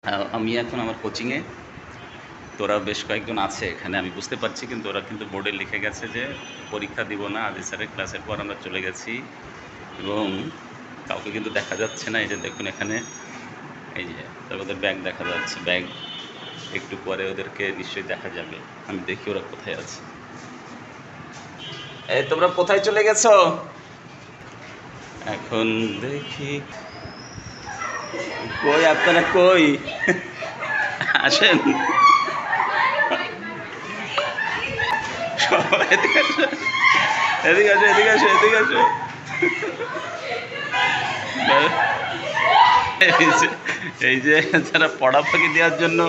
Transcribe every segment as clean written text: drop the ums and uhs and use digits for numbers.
আমি এখন আমার কোচিংয়ে। তোরা বেশ কয়েকজন আছে এখানে, আমি বুঝতে পারছি, কিন্তু ওরা কিন্তু বোর্ডে লিখে গেছে যে পরীক্ষা দিব না। আজি স্যারের ক্লাসের পর আমরা চলে গেছি এবং কাউকে কিন্তু দেখা যাচ্ছে না। এই যে দেখুন এখানে, এই যে তবে ওদের ব্যাগ দেখা যাচ্ছে, ব্যাগ একটু পরে ওদেরকে নিশ্চয়ই দেখা যাবে। আমি দেখি ওরা কোথায় আছে। এই তোমরা কোথায় চলে গেছো? এখন দেখি কই আপনারা, কই আসেন সবাই, এদিকে আসো, এদিকে আসো, এদিকে আসো, এদিকে আসো। এই যে যারা পড়া ফাঁকি দেওয়ার জন্য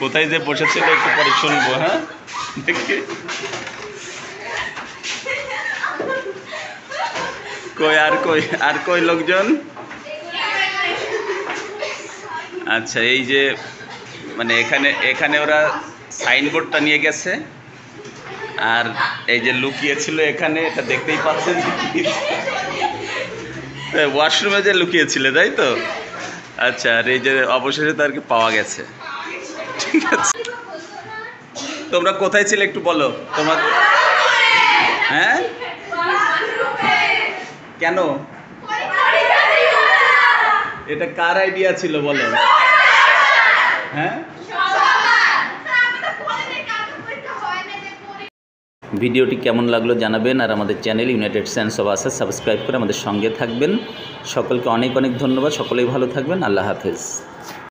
কোথায় যে বসেছিল একটু পরে শুনবো। হ্যাঁ দেখি কই, আর কই লোকজন। আচ্ছা, এই যে মানে এখানে ওরা সাইনবোর্ডটা নিয়ে গেছে, আর এই যে লুকিয়েছিল এখানে, এটা দেখতেই পাচ্ছেন, ওয়াশরুমে যে লুকিয়েছিল, তাই তো? আচ্ছা, আর এই যে অবশেষে তো আর কি পাওয়া গেছে। ঠিক আছে, তোমরা কোথায় ছিলে একটু বলো তোমার। হ্যাঁ, কেন? এটা কার আইডিয়া ছিল বলো? হ্যাঁ, ভিডিওটি কেমন লাগলো জানাবেন, আর আমাদের চ্যানেল ইউনাইটেড সেন্স অফ আসার সাবস্ক্রাইব করে আমাদের সঙ্গে থাকবেন। সকলকে অনেক অনেক ধন্যবাদ। সকলেই ভালো থাকবেন। আল্লাহ হাফেজ।